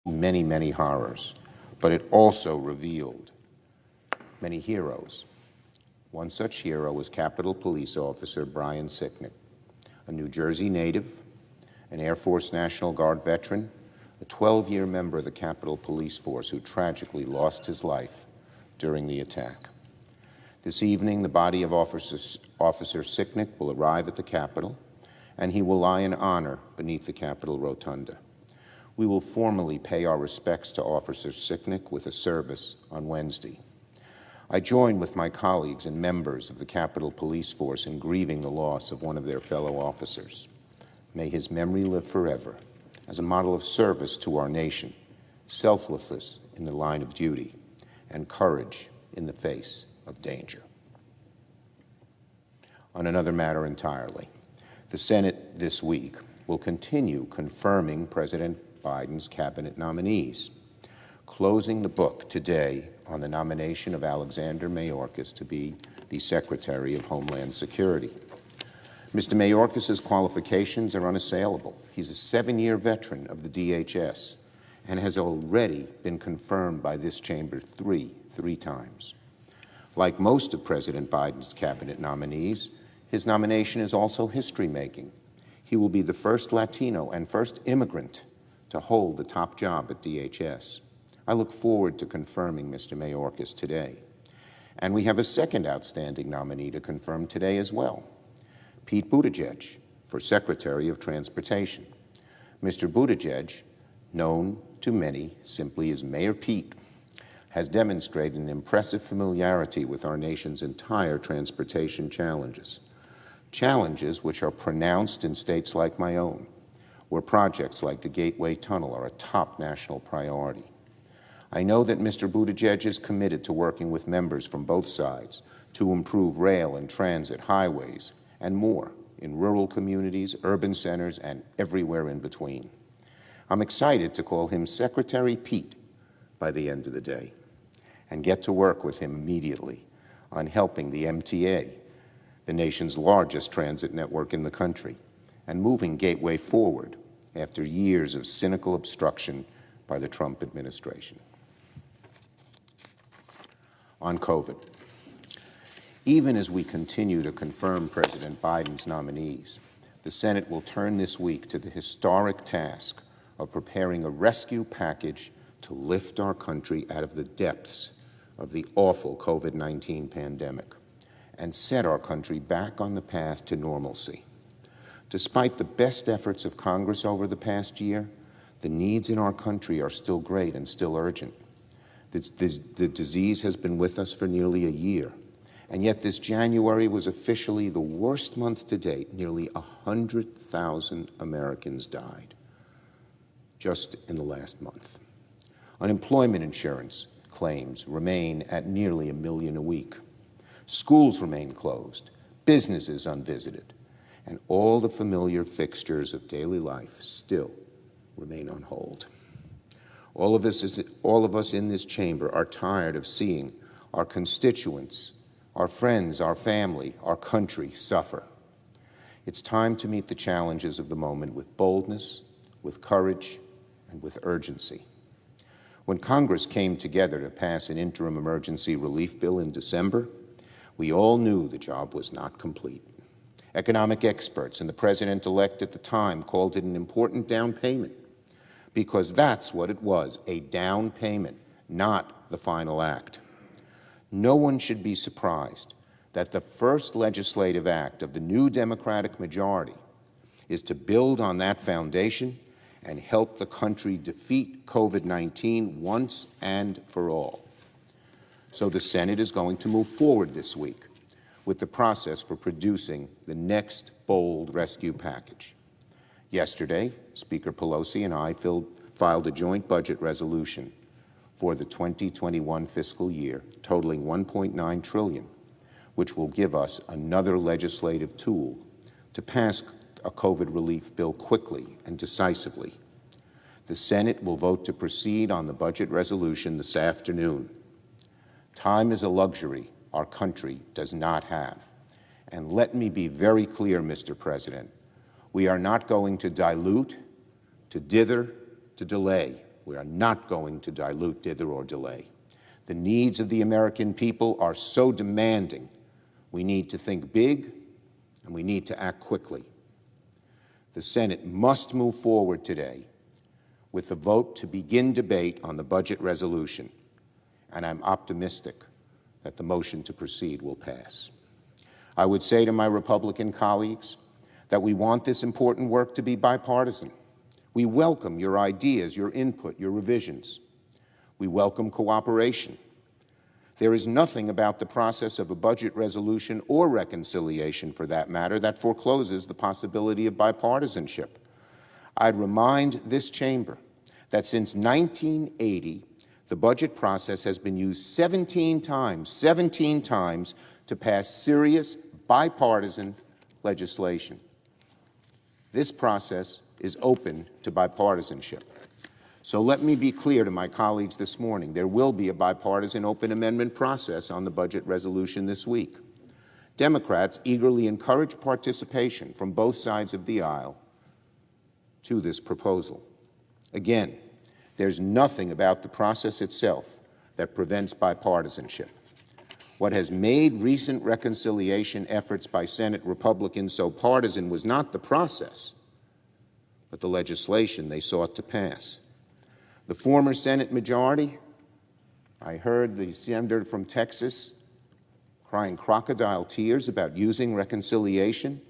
many, many horrors, but it also revealed many heroes. One such hero was Capitol Police Officer Brian Sicknick, a New Jersey native, an Air Force National Guard veteran, a 12-year member of the Capitol Police Force who tragically lost his life during the attack. This evening, the body of Officer Sicknick will arrive at the Capitol, and he will lie in honor beneath the Capitol Rotunda. We will formally pay our respects to Officer Sicknick with a service on Wednesday. I join with my colleagues and members of the Capitol Police Force in grieving the loss of one of their fellow officers. May his memory live forever as a model of service to our nation, selflessness in the line of duty, and courage in the face of danger. On another matter entirely, the Senate this week will continue confirming President Biden's cabinet nominees, closing the book today on the nomination of Alexander Mayorkas to be the Secretary of Homeland Security. Mr. Mayorkas' qualifications are unassailable. He's a 7-year veteran of the DHS and has already been confirmed by this chamber three times. Like most of President Biden's cabinet nominees, his nomination is also history-making. He will be the first Latino and first immigrant to hold the top job at DHS. I look forward to confirming Mr. Mayorkas today. And we have a second outstanding nominee to confirm today as well, Pete Buttigieg, for Secretary of Transportation. Mr. Buttigieg, known to many simply as Mayor Pete, has demonstrated an impressive familiarity with our nation's entire transportation challenges which are pronounced in states like my own, where projects like the Gateway Tunnel are a top national priority. I know that Mr. Buttigieg is committed to working with members from both sides to improve rail and transit, highways, and more in rural communities, urban centers, and everywhere in between. I'm excited to call him Secretary Pete by the end of the day and get to work with him immediately on helping the MTA, the nation's largest transit network in the country, and moving Gateway forward after years of cynical obstruction by the Trump administration. On COVID, even as we continue to confirm President Biden's nominees, the Senate will turn this week to the historic task of preparing a rescue package to lift our country out of the depths of the awful COVID-19 pandemic and set our country back on the path to normalcy. Despite the best efforts of Congress over the past year, the needs in our country are still great and still urgent. The disease has been with us for nearly a year, and yet this January was officially the worst month to date. Nearly 100,000 Americans died just in the last month. Unemployment insurance claims remain at nearly 1 million a week. Schools remain closed, businesses unvisited, and all the familiar fixtures of daily life still remain on hold. All of us in this chamber are tired of seeing our constituents, our friends, our family, our country suffer. It's time to meet the challenges of the moment with boldness, with courage, and with urgency. When Congress came together to pass an interim emergency relief bill in December, we all knew the job was not complete. Economic experts and the president-elect at the time called it an important down payment, because that's what it was, a down payment, not the final act. No one should be surprised that the first legislative act of the new Democratic majority is to build on that foundation and help the country defeat COVID-19 once and for all. So the Senate is going to move forward this week with the process for producing the next bold rescue package. Yesterday, Speaker Pelosi and I filed a joint budget resolution for the 2021 fiscal year, totaling $1.9 trillion, which will give us another legislative tool to pass a COVID relief bill quickly and decisively. The Senate will vote to proceed on the budget resolution this afternoon. Time is a luxury our country does not have. And let me be very clear, Mr. President, we are not going to dilute, to dither, to delay. We are not going to dilute, dither, or delay. The needs of the American people are so demanding. We need to think big, and we need to act quickly. The Senate must move forward today with the vote to begin debate on the budget resolution, and I'm optimistic that the motion to proceed will pass. I would say to my Republican colleagues that we want this important work to be bipartisan. We welcome your ideas, your input, your revisions. We welcome cooperation. There is nothing about the process of a budget resolution or reconciliation, for that matter, that forecloses the possibility of bipartisanship. I'd remind this chamber that since 1980, the budget process has been used 17 times to pass serious bipartisan legislation. This process is open to bipartisanship. So let me be clear to my colleagues this morning. There will be a bipartisan open amendment process on the budget resolution this week. Democrats eagerly encourage participation from both sides of the aisle to this proposal. Again, there's nothing about the process itself that prevents bipartisanship. What has made recent reconciliation efforts by Senate Republicans so partisan was not the process, but the legislation they sought to pass. The former Senate majority, I heard the senator from Texas crying crocodile tears about using reconciliation,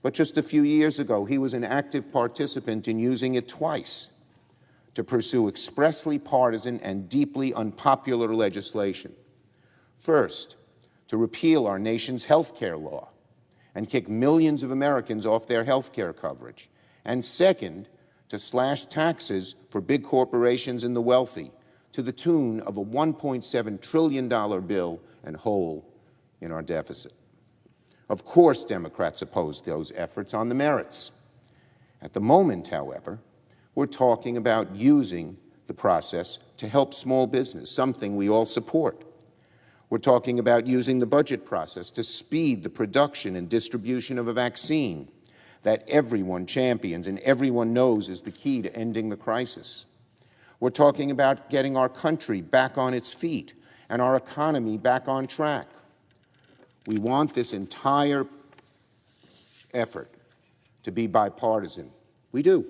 but just a few years ago, he was an active participant in using it twice to pursue expressly partisan and deeply unpopular legislation. First, to repeal our nation's health care law and kick millions of Americans off their health care coverage. And second, to slash taxes for big corporations and the wealthy to the tune of a $1.7 trillion bill and hole in our deficit. Of course, Democrats oppose those efforts on the merits. At the moment, however, we're talking about using the process to help small business, something we all support. We're talking about using the budget process to speed the production and distribution of a vaccine that everyone champions and everyone knows is the key to ending the crisis. We're talking about getting our country back on its feet and our economy back on track. We want this entire effort to be bipartisan. We do.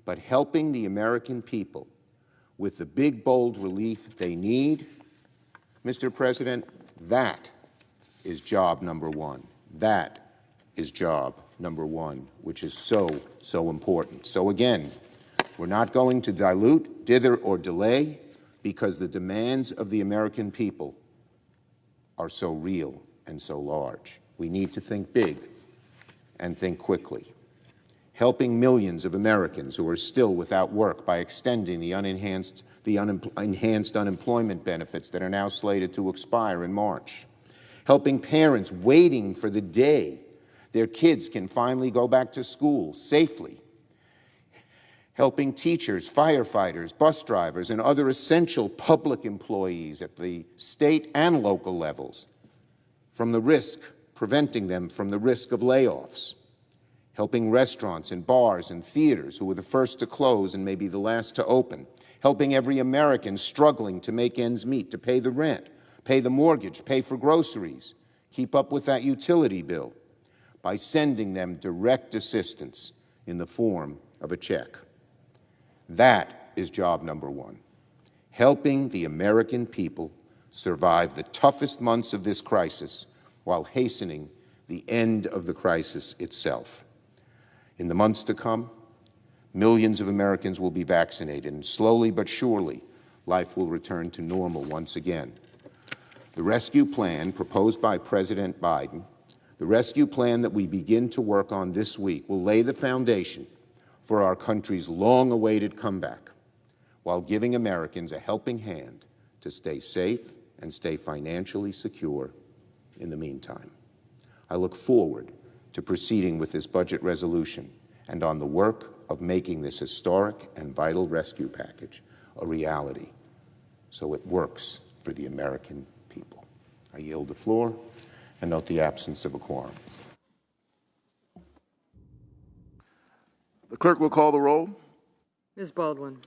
But helping the American people with the big, bold relief they need, Mr. President, that is job number one. That is job number one, which is so important. So again, we're not going to dilute, dither, or delay because the demands of the American people are so real and so large. We need to think big and think quickly. Helping millions of Americans who are still without work by extending the enhanced unemployment benefits that are now slated to expire in March. Helping parents waiting for the day their kids can finally go back to school safely. Helping teachers, firefighters, bus drivers, and other essential public employees at the state and local levels preventing them from the risk of layoffs. Helping restaurants and bars and theaters who were the first to close and maybe the last to open. Helping every American struggling to make ends meet, to pay the rent, pay the mortgage, pay for groceries, keep up with that utility bill, by sending them direct assistance in the form of a check. That is job number one. Helping the American people survive the toughest months of this crisis while hastening the end of the crisis itself. In the months to come, millions of Americans will be vaccinated, and slowly but surely, life will return to normal once again. The rescue plan proposed by President Biden, the rescue plan that we begin to work on this week, will lay the foundation for our country's long-awaited comeback, while giving Americans a helping hand to stay safe and stay financially secure in the meantime. I look forward to proceeding with this budget resolution and on the work of making this historic and vital rescue package a reality so it works for the American people. I yield the floor and note the absence of a quorum. The clerk will call the roll. Ms. Baldwin.